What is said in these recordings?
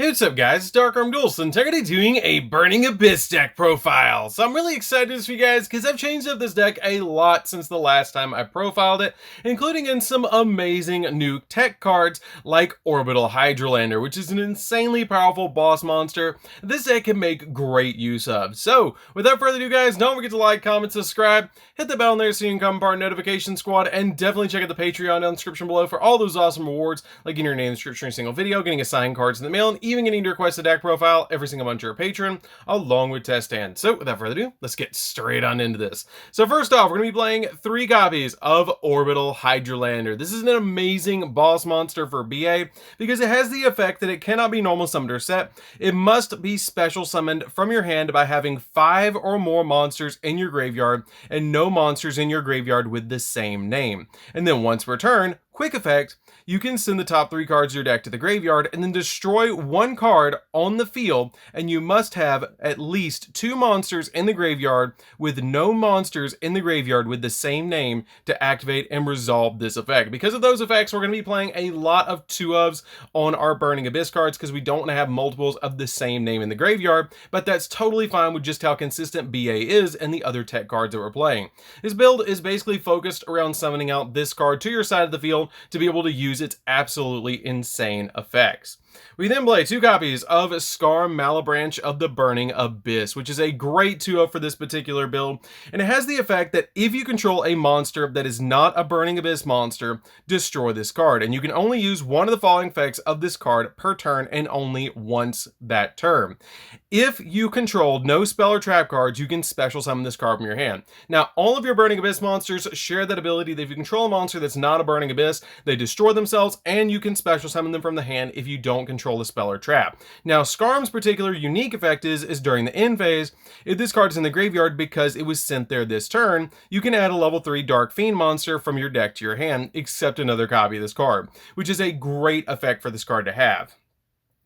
Hey, what's up guys, it's DarkArmedDuelist, and today doing a Burning Abyss deck profile. So I'm really excited for you guys because I've changed up this deck a lot since the last time I profiled it, including in some amazing new tech cards like Orbital Hydrolander, which is an insanely powerful boss monster this deck can make great use of. So without further ado guys, don't forget to like, comment, subscribe, hit the bell in there so you can become part of Notification Squad, and definitely check out the Patreon down in the description below for all those awesome rewards like getting your name in the description of a single video, getting assigned cards in the mail, and even getting to request a deck profile every single month you're a patron, along with test hands. So without further ado, let's get straight on into this. So first off, we're going to be playing 3 copies of Orbital Hydrolander. This is an amazing boss monster for BA because it has the effect that it cannot be normal summoned or set. It must be special summoned from your hand by having 5 or more monsters in your graveyard and no monsters in your graveyard with the same name. And then once per turn, quick effect, you can send the top 3 cards of your deck to the graveyard and then destroy 1 card on the field, and you must have at least 2 monsters in the graveyard with no monsters in the graveyard with the same name to activate and resolve this effect. Because of those effects, we're going to be playing a lot of 2-ofs on our Burning Abyss cards because we don't want to have multiples of the same name in the graveyard, but that's totally fine with just how consistent BA is and the other tech cards that we're playing. This build is basically focused around summoning out this card to your side of the field to be able to use its absolutely insane effects. We then play 2 copies of Scar Malebranche of the Burning Abyss, which is a great 2-of for this particular build, and it has the effect that if you control a monster that is not a Burning Abyss monster, destroy this card, and you can only use one of the following effects of this card per turn and only once that turn. If you control no spell or trap cards, you can special summon this card from your hand. Now, all of your Burning Abyss monsters share that ability that if you control a monster that's not a Burning Abyss, they destroy themselves, and you can special summon them from the hand if you don't control the spell or trap. Now, Scarm's particular unique effect is during the end phase, if this card is in the graveyard because it was sent there this turn, you can add a level 3 Dark Fiend monster from your deck to your hand, except another copy of this card, which is a great effect for this card to have.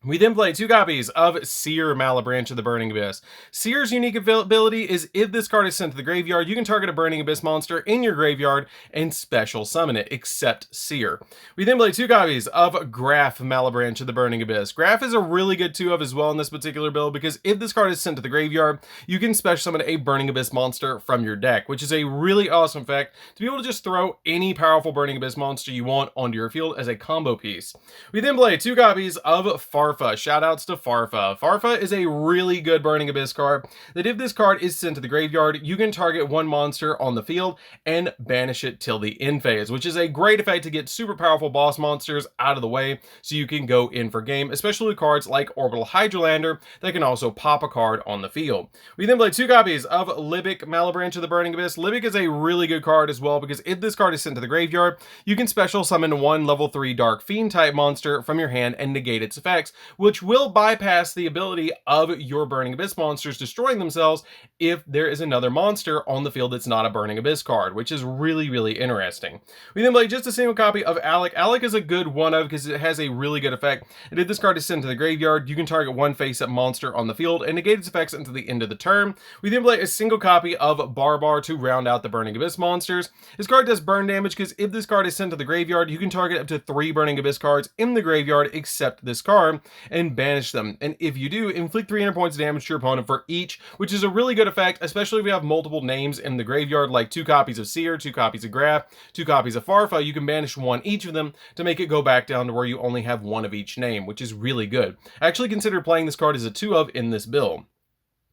We then play 2 copies of Seer Malebranche of the Burning Abyss. Seer's unique ability is if this card is sent to the graveyard, you can target a Burning Abyss monster in your graveyard and special summon it, except Seer. We then play 2 copies of Graph Malebranche of the Burning Abyss. Graph is a really good 2-of as well in this particular build because if this card is sent to the graveyard, you can special summon a Burning Abyss monster from your deck, which is a really awesome effect to be able to just throw any powerful Burning Abyss monster you want onto your field as a combo piece. We then play 2 copies of Farfa. Shoutouts to Farfa. Farfa is a really good Burning Abyss card that if this card is sent to the graveyard, you can target 1 monster on the field and banish it till the end phase, which is a great effect to get super powerful boss monsters out of the way so you can go in for game, especially with cards like Orbital Hydrolander that can also pop a card on the field. We then play 2 copies of Libic Malebranche of the Burning Abyss. Libic is a really good card as well because if this card is sent to the graveyard, you can special summon 1 level 3 Dark Fiend type monster from your hand and negate its effects, which will bypass the ability of your Burning Abyss monsters destroying themselves if there is another monster on the field that's not a Burning Abyss card, which is really, really interesting. We then play just a single copy of Alec. Alec is a good 1-of because it has a really good effect. And if this card is sent to the graveyard, you can target 1 face-up monster on the field and negate its effects until the end of the turn. We then play a single copy of Barbar to round out the Burning Abyss monsters. This card does burn damage because if this card is sent to the graveyard, you can target up to 3 Burning Abyss cards in the graveyard except this card and banish them, and if you do, inflict 300 points of damage to your opponent for each, which is a really good effect, especially if you have multiple names in the graveyard, like 2 copies of Seer, 2 copies of Graph, 2 copies of Farfa. You can banish 1 each of them to make it go back down to where you only have 1 of each name, which is really good. I actually consider playing this card as a 2-of in this build.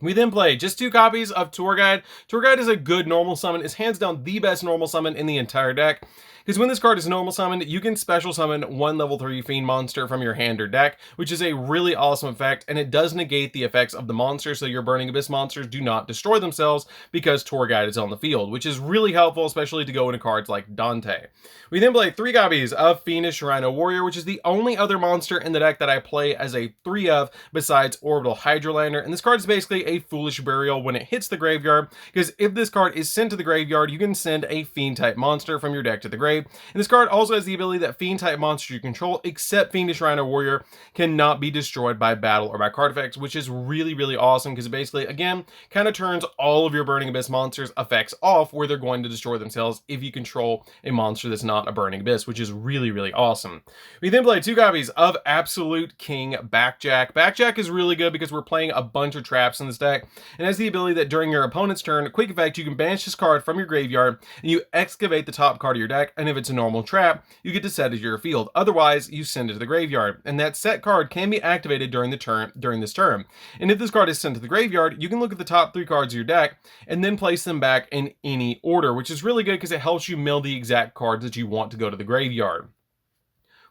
We then play just 2 copies of Tour Guide. Tour Guide is a good normal summon. It's hands down the best normal summon in the entire deck. Because when this card is normal summoned, you can special summon 1 level 3 Fiend monster from your hand or deck, which is a really awesome effect, and it does negate the effects of the monster, so your Burning Abyss monsters do not destroy themselves because Tour Guide is on the field, which is really helpful, especially to go into cards like Dante. We then play 3 copies of Fiendish Rhino Warrior, which is the only other monster in the deck that I play as a 3-of besides Orbital Hydrolander, and this card is basically a Foolish Burial when it hits the graveyard, because if this card is sent to the graveyard, you can send a Fiend-type monster from your deck to the graveyard, upgrade. And this card also has the ability that Fiend-type monsters you control, except Fiendish Rhino Warrior, cannot be destroyed by battle or by card effects, which is really, really awesome because it basically, again, kind of turns all of your Burning Abyss monsters' effects off where they're going to destroy themselves if you control a monster that's not a Burning Abyss, which is really, really awesome. We then play 2 copies of Absolute King Backjack. Backjack is really good because we're playing a bunch of traps in this deck, and has the ability that during your opponent's turn, quick effect, you can banish this card from your graveyard, and you excavate the top card of your deck, and if it's a normal trap, you get to set it to your field. Otherwise, you send it to the graveyard, and that set card can be activated during this turn. And if this card is sent to the graveyard, you can look at the top 3 cards of your deck, and then place them back in any order, which is really good because it helps you mill the exact cards that you want to go to the graveyard.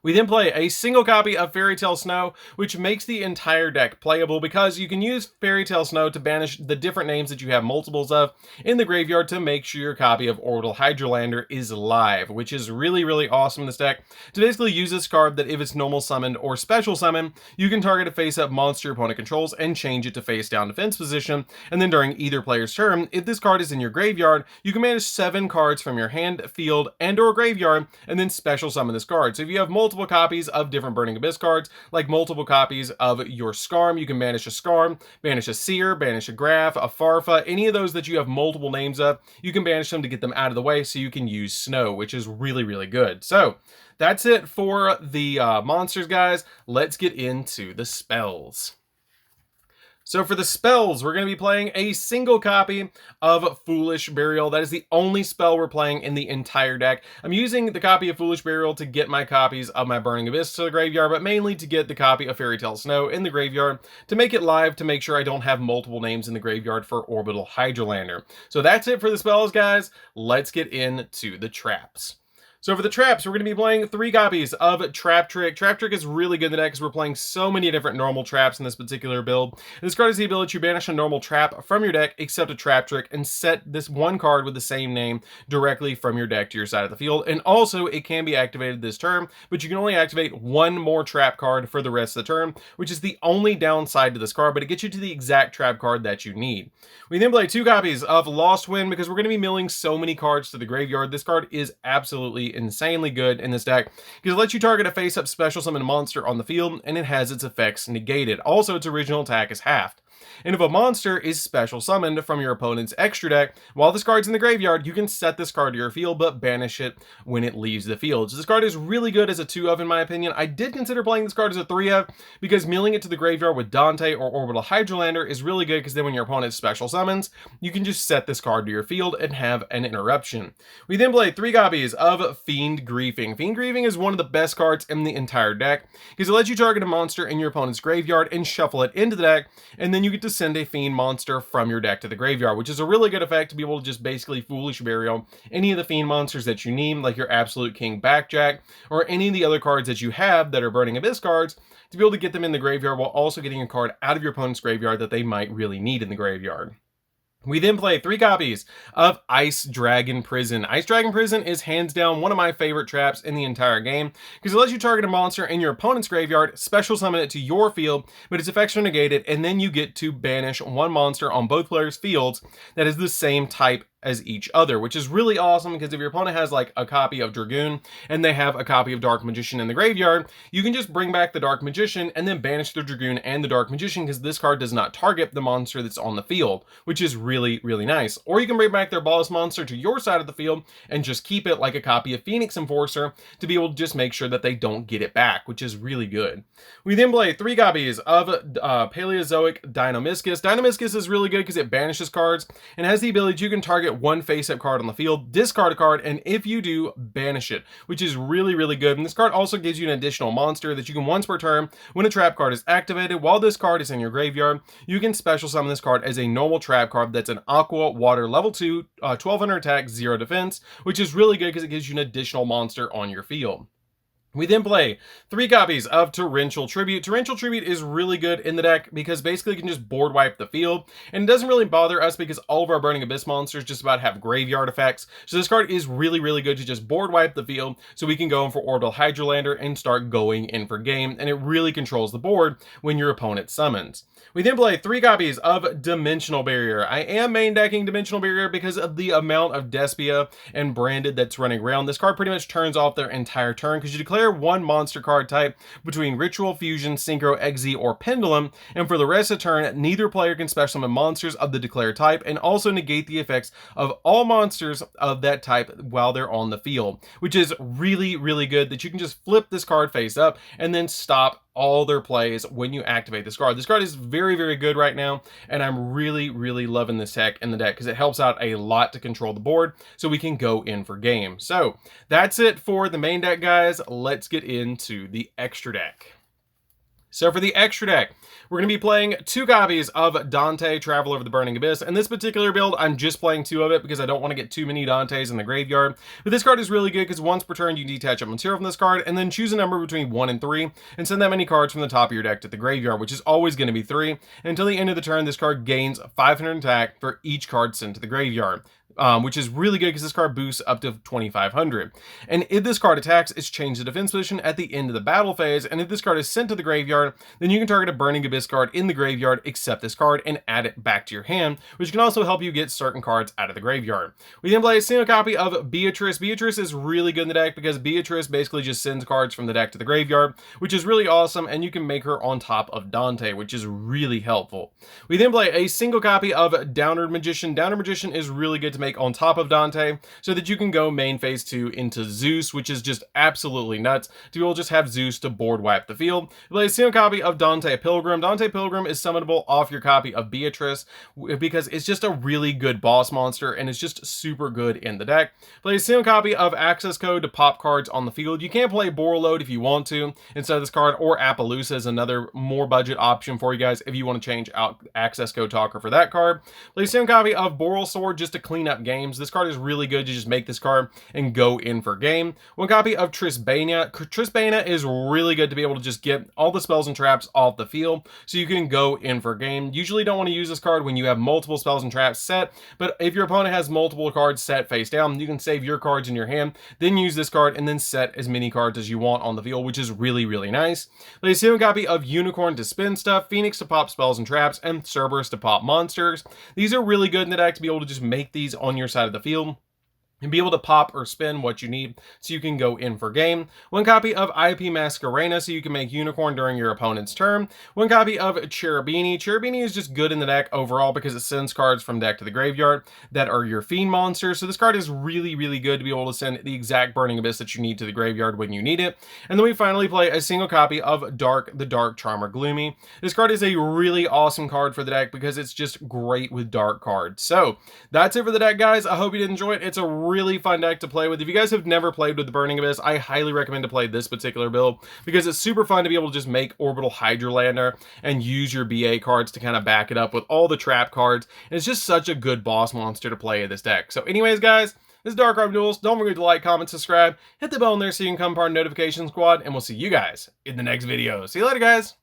We then play a single copy of Fairy Tale Snow, which makes the entire deck playable because you can use Fairy Tale Snow to banish the different names that you have multiples of in the graveyard to make sure your copy of Orbital Hydrolander is live, which is really, really awesome in this deck to basically use this card that if it's normal summoned or special summoned, you can target a face-up monster your opponent controls and change it to face-down defense position, and then during either player's turn, if this card is in your graveyard, you can manage 7 cards from your hand, field, and or graveyard, and then special summon this card. So if you have multiple copies of different Burning Abyss cards, like multiple copies of your Scarm, you can banish a Scarm, banish a Seer, banish a Graph, a Farfa, any of those that you have multiple names of, you can banish them to get them out of the way so you can use Snow, which is really, really good. So that's it for the monsters, guys. Let's get into the spells. So for the spells, we're going to be playing a single copy of Foolish Burial. That is the only spell we're playing in the entire deck. I'm using the copy of Foolish Burial to get my copies of my Burning Abyss to the graveyard, but mainly to get the copy of Fairy Tale Snow in the graveyard to make it live, to make sure I don't have multiple names in the graveyard for Orbital Hydrolander. So that's it for the spells, guys. Let's get into the traps. So for the traps, we're going to be playing 3 copies of Trap Trick. Trap Trick is really good in the deck because we're playing so many different normal traps in this particular build. This card has the ability to banish a normal trap from your deck except a Trap Trick and set this one card with the same name directly from your deck to your side of the field. And also, it can be activated this turn, but you can only activate 1 more trap card for the rest of the turn, which is the only downside to this card, but it gets you to the exact trap card that you need. We then play 2 copies of Lost Wind because we're going to be milling so many cards to the graveyard. This card is absolutely insanely good in this deck because it lets you target a face-up special summon monster on the field, and it has its effects negated. Also, its original attack is halved. And if a monster is special summoned from your opponent's extra deck, while this card's in the graveyard, you can set this card to your field, but banish it when it leaves the field. So this card is really good as a 2-of, in my opinion. I did consider playing this card as a 3-of, because milling it to the graveyard with Dante or Orbital Hydrolander is really good, because then when your opponent special summons, you can just set this card to your field and have an interruption. We then play 3 copies of Fiend Griefing. Fiend Griefing is one of the best cards in the entire deck, because it lets you target a monster in your opponent's graveyard and shuffle it into the deck, and then you get to send a Fiend monster from your deck to the graveyard, which is a really good effect to be able to just basically Foolish Burial any of the Fiend monsters that you need, like your Absolute King Backjack, or any of the other cards that you have that are Burning Abyss cards, to be able to get them in the graveyard while also getting a card out of your opponent's graveyard that they might really need in the graveyard. We then play 3 copies of Ice Dragon Prison. Ice Dragon Prison is hands down one of my favorite traps in the entire game, because it lets you target a monster in your opponent's graveyard, special summon it to your field, but its effects are negated, and then you get to banish 1 monster on both players' fields that is the same type as each other, which is really awesome, because if your opponent has like a copy of Dragoon and they have a copy of Dark Magician in the graveyard, you can just bring back the Dark Magician and then banish the Dragoon and the Dark Magician, because this card does not target the monster that's on the field, which is really, really nice. Or you can bring back their boss monster to your side of the field and just keep it like a copy of Phoenix Enforcer to be able to just make sure that they don't get it back, which is really good. We then play 3 copies of Paleozoic Dinomischus. Dinomischus is really good because it banishes cards and has the ability you can target 1 face-up card on the field, discard a card, and if you do, banish it, which is really, really good. And this card also gives you an additional monster that you can once per turn, when a trap card is activated, while this card is in your graveyard, you can special summon this card as a normal trap card that's an Aqua Water level 2, 1200 attack, 0 defense, which is really good because it gives you an additional monster on your field. We then play 3 copies of Torrential Tribute. Torrential Tribute is really good in the deck because basically you can just board wipe the field, and it doesn't really bother us because all of our Burning Abyss monsters just about have graveyard effects. So this card is really, really good to just board wipe the field so we can go in for Orbital Hydrolander and start going in for game, and it really controls the board when your opponent summons. We then play 3 copies of Dimensional Barrier. I am main decking Dimensional Barrier because of the amount of Despia and Branded that's running around. This card pretty much turns off their entire turn because you declare 1 monster card type between Ritual, Fusion, Synchro, Exi, or Pendulum, and for the rest of the turn, neither player can special summon monsters of the declared type, and also negate the effects of all monsters of that type while they're on the field, which is really, really good that you can just flip this card face up and then stop all their plays when you activate this card. This card is very, very good right now, and I'm really, really loving this tech in the deck because it helps out a lot to control the board so we can go in for game. So that's it for the main deck, guys. Let's get into the extra deck. So for the extra deck, we're going to be playing 2 copies of Dante, Traveler of the Burning Abyss. In this particular build, I'm just playing 2 of it because I don't want to get too many Dantes in the graveyard. But this card is really good because once per turn, you detach a material from this card and then choose a number between 1 and 3 and send that many cards from the top of your deck to the graveyard, which is always going to be 3. And until the end of the turn, this card gains 500 attack for each card sent to the graveyard. Which is really good because this card boosts up to 2,500. And if this card attacks, it's changed the defense position at the end of the battle phase. And if this card is sent to the graveyard, then you can target a Burning Abyss card in the graveyard, accept this card, and add it back to your hand, which can also help you get certain cards out of the graveyard. We then play a single copy of Beatrice. Beatrice is really good in the deck because Beatrice basically just sends cards from the deck to the graveyard, which is really awesome, and you can make her on top of Dante, which is really helpful. We then play a single copy of Downward Magician. Downward Magician is really good to make on top of Dante so that you can go main phase 2 into Zeus, which is just absolutely nuts to be able to just have Zeus to board wipe the field. You play a single copy of Dante Pilgrim. Dante Pilgrim is summonable off your copy of Beatrice because it's just a really good boss monster and it's just super good in the deck. Play a single copy of Access Code to pop cards on the field. You can play Borreload if you want to instead of this card, or Appaloosa is another more budget option for you guys if you want to change out Access Code Talker for that card. Play a single copy of Boral Sword just to clean up games. This card is really good to just make this card and go in for game. 1 copy of Trisbania. Trisbania is really good to be able to just get all the spells and traps off the field so you can go in for game. Usually don't want to use this card when you have multiple spells and traps set, but if your opponent has multiple cards set face down, you can save your cards in your hand, then use this card and then set as many cards as you want on the field, which is really, really nice. Play a single copy of Unicorn to spin stuff, Phoenix to pop spells and traps, and Cerberus to pop monsters. These are really good in the deck to be able to just make these on your side of the field and be able to pop or spin what you need so you can go in for game. 1 copy of IP Masquerena so you can make Unicorn during your opponent's turn. 1 copy of Cherubini. Cherubini is just good in the deck overall because it sends cards from deck to the graveyard that are your Fiend monsters. So this card is really, really good to be able to send the exact Burning Abyss that you need to the graveyard when you need it. And then we finally play a single copy of the Dark Charmer Gloomy. This card is a really awesome card for the deck because it's just great with dark cards. So that's it for the deck, guys. I hope you did enjoy it. It's a really fun deck to play with. If you guys have never played with the Burning Abyss, I highly recommend to play this particular build because it's super fun to be able to just make Orbital Hydrolander and use your BA cards to kind of back it up with all the trap cards. And it's just such a good boss monster to play in this deck. So anyways, guys, this is DarkArmedDuelist. Don't forget to like, comment, subscribe, hit the bell in there so you can become part of the notification squad, and we'll see you guys in the next video. See you later, guys.